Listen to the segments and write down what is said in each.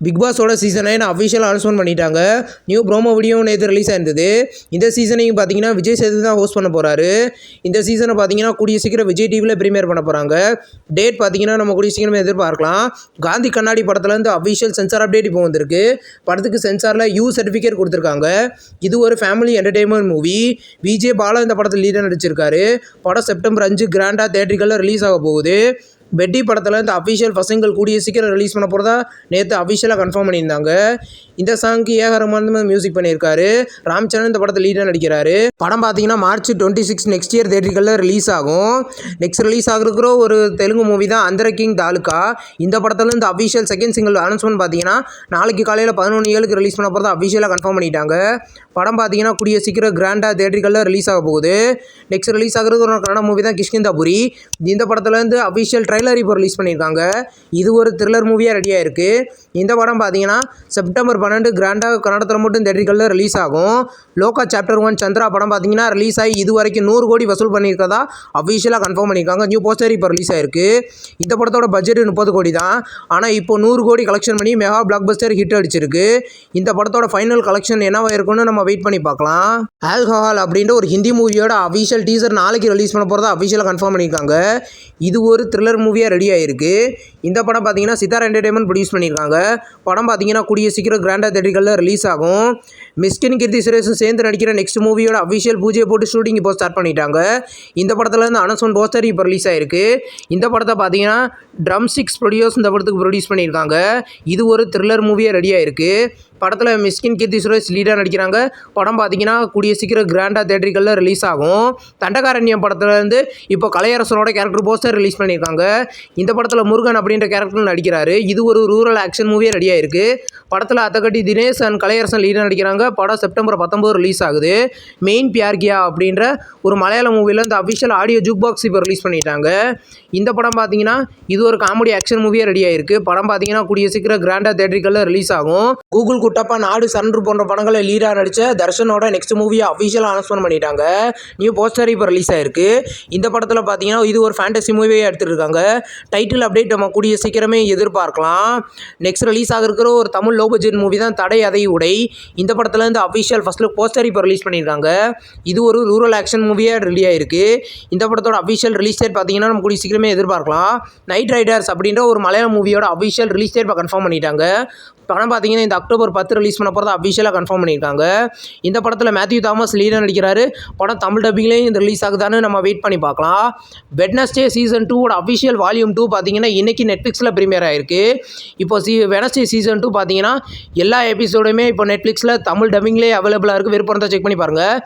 Big பாஸோட season 9 அஃபிஷியலாக announcement பண்ணிட்டாங்க. New promo video நேற்று ரிலீஸ் ஆயிருந்தது. இந்த சீசனையும் பார்த்தீங்கன்னா விஜய் சேதுபதி தான் ஹோஸ்ட் பண்ண போகிறாரு. இந்த சீசனை பார்த்தீங்கன்னா கூடிய சீக்கிரம் விஜய் டிவியில் ப்ரீமியர் பண்ண போகிறாங்க. டேட் பார்த்தீங்கன்னா நம்ம கூடிய சீக்கிரமே எதிர்பார்க்கலாம். காந்தி கண்ணாடி படத்துலேருந்து அஃபிஷியல் சென்சார் அப்டேட் இப்போ வந்திருக்கு. படத்துக்கு சென்சாரில் யூ சர்டிஃபிகேட் கொடுத்துருக்காங்க. இது ஒரு family entertainment movie. Vijay Bala இந்த படத்தில் லீடாக நடிச்சிருக்காரு. படம் செப்டம்பர் 5 கிராண்டாக தேட்டரிகளில் ரிலீஸ் ஆக போகுது. பெட்டி படத்தில் இந்த அஃபிஷியல் ஃபர்ஸ்ட் சிங்கிள் கூடிய சீக்கிரம் ரிலீஸ் பண்ண போகிறதா நேற்று அஃபிஷியலாக கன்ஃபார்ம் பண்ணியிருந்தாங்க. இந்த சாங்க்கு ஏ ஆர் ரஹ்மான் மியூசிக் பண்ணியிருக்காரு. ராம் சரண் இந்த படத்தில் லீடாக நடிக்கிறாரு. படம் பார்த்தீங்கன்னா மார்ச் 26 நெக்ஸ்ட் இயர் தேட்டரிகளில் ரிலீஸ் ஆகும். நெக்ஸ்ட் ரிலீஸ் ஆகிருக்கிற ஒரு தெலுங்கு மூவி தான் அந்தர கிங் தாலுகா. இந்த படத்தில் இந்த அஃபிஷியல் செகண்ட் சிங்கிள் அனௌன்ஸ்மெண்ட் பார்த்தீங்கன்னா நாளைக்கு காலையில் 11 ரிலீஸ் பண்ண போகிறதா அஃபிஷியலாக கன்ஃபார்ம் பண்ணிட்டாங்க. படம் பார்த்தீங்கன்னா கூடிய சீக்கிரம் கிராண்டாக தேட்டரிகளில் ரிலீஸ் ஆக போகுது. நெக்ஸ்ட் ரிலீஸ் ஆகிறது ஒரு கன்னட மூவி தான் கிஷ்கிந்தாபுரி. இந்த படத்துலேருந்து அஃபிஷியல் ட்ரைலர் இப்போ ரிலீஸ் பண்ணியிருக்காங்க. இது ஒரு த்ரில்லர் மூவியாக ரெடியாக இருக்குது. இந்த படம் பார்த்தீங்கன்னா செப்டம்பர் 12 கிராண்டாக கன்னடத்தில் மட்டும் தேட்டரிகளில் ரிலீஸ் ஆகும். லோகா சாப்டர் 1 சந்திரா படம் பார்த்தீங்கன்னா ரிலீஸ் ஆகி இது வரைக்கும் 100 கோடி வசூல் பண்ணியிருக்கதா அஃபிஷியலாக கன்ஃபார்ம் பண்ணியிருக்காங்க. நியூ போஸ்டர் இப்போ ரிலீஸ் ஆயிருக்கு. இந்த படத்தோட பட்ஜெட் 30 கோடி தான். ஆனால் இப்போ 100 கோடி கலெக்ஷன் பண்ணி மெகா பிளாக் பஸ்டர் ஹிட் அடிச்சிருக்கு. இந்த படத்தோட ஃபைனல் கலெக்ஷன் என்னவா இருக்குன்னு நம்ம வெயிட் பண்ணி பார்க்கலாம். ஆல்கஹால் அப்படின்ற ஒரு ஹிந்தி மூவியோட அஃபிஷியல் டீசர் நாளைக்கு ரிலீஸ் பண்ண போகிறதா அஃபிஷியலாக கன்ஃபார்ம் பண்ணியிருக்காங்க. இது ஒரு த்ரில்லர் மூவியாக ரெடி ஆகிருக்கு. இந்த படம் பார்த்தீங்கன்னா சித்தார் என்டர்டெயின்மெண்ட் ப்ரொடியூஸ் பண்ணியிருக்காங்க. படம் பார்த்தீங்கன்னா கூடிய சீக்கிரம் கிராண்டாக தேட்டரிகளில் ரிலீஸ் ஆகும். மிஸ்கின் கீர்த்தி சுரேஷும் சேர்ந்து நடிக்கிற நெக்ஸ்ட் மூவியோட அஃபிஷியல் பூஜையை போட்டு ஷூட்டிங் இப்போ ஸ்டார்ட் பண்ணிட்டாங்க. இந்த படத்தில் இருந்து அனௌன்ஸ்மெண்ட் போஸ்டர் இப்போ ரிலீஸ் ஆயிருக்கு. இந்த படத்தை பார்த்தீங்கன்னா ட்ரம் சிக்ஸ் ப்ரொடியூஸ் இந்த படத்துக்கு ப்ரொடியூஸ் பண்ணியிருக்காங்க. இது ஒரு த்ரில்லர் மூவியாக ரெடி ஆயிருக்கு. படத்தில் மிஸ்கின் கீர்த்தி சுரேஷ் லீடாக நடிக்கிறாங்க. படம் பார்த்தீங்கன்னா கூடிய சீக்கிரம் கிராண்டாக தேட்டரிகளில் ரிலீஸ் ஆகும். தண்டகாரண்யம் படத்துலேருந்து இப்போ கலையரசனோட கேரக்டர் போஸ்டர் ரிலீஸ் பண்ணியிருக்காங்க. இந்த படத்தில் முருகன் அப்படின்ற கேரக்டர் நடிக்கிறாரு. இது ஒரு ரூரல் ஆக்ஷன் மூவியாக ரெடியாக இருக்குது. படத்தில் அத்தகட்டி தினேஷ் அண்ட் கலையரசன் லீடாக நடிக்கிறாங்க. படம் செப்டம்பர் 19 ரிலீஸ் ஆகுது. மெயின் பியார்கியா அப்படின்ற ஒரு மலையாள மூவியில் இந்த அஃபிஷியல் ஆடியோ ஜூக் பாக்ஸ் இப்போ ரிலீஸ் பண்ணிட்டாங்க. இந்த படம் பார்த்தீங்கன்னா இது ஒரு காமெடி ஆக்ஷன் மூவியாக ரெடியாக இருக்குது. படம் பார்த்தீங்கன்னா கூடிய சீக்கிரம் கிராண்டாக தேட்டரிகளில் ரிலீஸ் ஆகும். கூகுள் குட்டப்பா நாடு சரண்டர் போன்ற படங்களை லீடாக நடித்த தர்ஷனோட நெக்ஸ்ட் மூவியை அஃபிஷியலாக அனௌன்ஸ்மெண்ட் பண்ணிட்டாங்க. நியூ போஸ்டர் இப்போ ரிலீஸ் ஆயிருக்கு. இந்த படத்தில் பார்த்தீங்கன்னா இது ஒரு ஃபேண்டசி மூவியாக எடுத்துருக்காங்க. டைட்டில் அப்டேட் நம்ம கூடிய சீக்கிரமே எதிர்பார்க்கலாம். நெக்ஸ்ட் ரிலீஸ் ஆகிருக்கிற ஒரு தமிழ் லோ பட்ஜெட் மூவி தான் தடை அதை உடை. இந்த படத்தில் இருந்து அஃபிஷியல் ஃபர்ஸ்ட் லுக் போஸ்டர் இப்போ ரிலீஸ் பண்ணியிருக்காங்க. இது ஒரு ரூரல் ஆக்ஷன் மூவியாக ரெடி ஆயிருக்கு. இந்த படத்தோட அஃபிஷியல் ரிலீஸ் டேட் பார்த்தீங்கன்னா நம்ம கூடிய சீக்கிரமே எதிர்பார்க்கலாம். நைட் ரைடர்ஸ் அப்படின்ற ஒரு மலையாள மூவியோட அஃபிஷியல் ரிலீஸ் டேட் இப்போ கன்ஃபார்ம் பண்ணிட்டாங்க. படம் பார்த்தீங்கன்னா இந்த அக்டோபர் 10 ரிலீஸ் பண்ண போகிறத அஃபிஷியலாக கன்ஃபார்ம் பண்ணியிருக்காங்க. இந்த படத்தில் மேத்யூ தாமஸ் லீடாக நடிக்கிறாரு. படம் தமிழ் டப்பிங்லேயும் இந்த ரிலீஸ் ஆகுதான்னு நம்ம வெயிட் பண்ணி பார்க்கலாம். வெட்னஸ்டே சீசன் 2 அஃபிஷியல் வால்யூம் 2 பார்த்தீங்கன்னா இன்றைக்கி நெட்ஃப்ளிக்ஸில் ப்ரீமியர் ஆயிருக்கு. இப்போ வெட்னஸ்டே சீசன் 2 பார்த்தீங்கன்னா எல்லா எபிசோடுமே இப்போ நெட்ஃப்ளிக்ஸில் தமிழ் டப்பிங்லேயே அவைலபிளாக இருக்குது. விருப்பம் தான் செக் பண்ணி பாருங்கள்.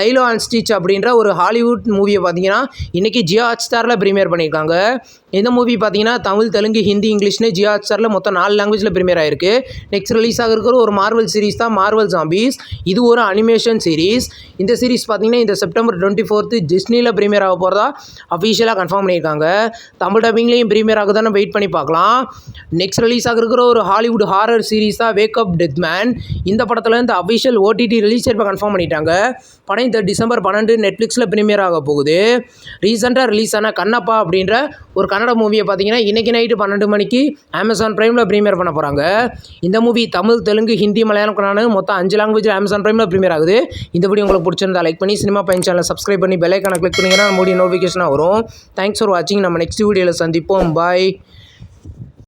லைலோ அண்ட் ஸ்டிச் அப்படின்ற ஒரு ஹாலிவுட் மூவியை பார்த்தீங்கன்னா இன்றைக்கி ஜியோ ஹாட்ஸ்டாரில் ப்ரீமியர் பண்ணியிருக்காங்க. இந்த மூவி பார்த்தீங்கன்னா தமிழ், தெலுங்கு, ஹிந்தி, இங்கிலீஷ்னு ஜியோ ஹாட்ஸ்டாரில் மொத்தம் 4 லாங்குவேஜில் ப்ரீமியர் ஆயிருக்கு. நெக்ஸ்ட் ரிலீஸ் ஆகிருக்கிற ஒரு மார்வல் சீரிஸ் தான் மார்வல் ஜாம்பீஸ். இது ஒரு அனிமேஷன் சீரிஸ். இந்த சீரிஸ் பார்த்தீங்கன்னா இந்த செப்டம்பர் 24 டிஸ்னியில் ப்ரீமியர் ஆக போகிறதா அஃபிஷியலாக கன்ஃபார்ம் பண்ணியிருக்காங்க. தமிழ் டப்பிங்லேயும் ப்ரீமியர் ஆகுதான்னு வெயிட் பண்ணி பார்க்கலாம். நெக்ஸ்ட் ரிலீஸ் ஆகிருக்கிற ஒரு ஹாலிவுட் ஹாரர் சீரிஸ் தான் வேக் அப் டெத் மேன். இந்த படத்தில் இந்த அஃபிஷியல் ஓடிடி ரிலீஸ் இப்போ கன்ஃபார்ம் பண்ணிட்டாங்க. படம் இந்த டிசம்பர் 12 நெட்ஃப்ளிக்ஸில் ப்ரீமியர் ஆக போகுது. ரீசெண்டாக ரிலீஸ் ஆன கண்ணப்பா அப்படின்ற ஒரு கன்னட மூவியை பார்த்தீங்கன்னா இன்றைக்கி நைட்டு 12 மணிக்கு அமேசான் ப்ரைமில் ப்ரீமியர் பண்ண போகிறாங்க. இந்த மூவி தமிழ், தெலுங்கு, ஹிந்தி, மலையாளம், கன்னடம் மொத்தம் 5 லாங்குவேஜில் அமேசான் ப்ரைமில் ப்ரீமியர் ஆகுது. இந்த வீடியோ உங்களுக்கு பிடிச்சிருந்தா லைக் பண்ணி சினிமா பையன் சேனலை சப்ஸ்கிரைப் பண்ணி பெல் ஐக்கானை கிளிக் பண்ணிங்கன்னா நம்மளுடைய நோட்டிஃபிகேஷனாக வரும். தேங்க்ஸ் ஃபார் வாட்சிங். நம்ம நெக்ஸ்ட் வீடியோவில் சந்திப்போம். பாய்.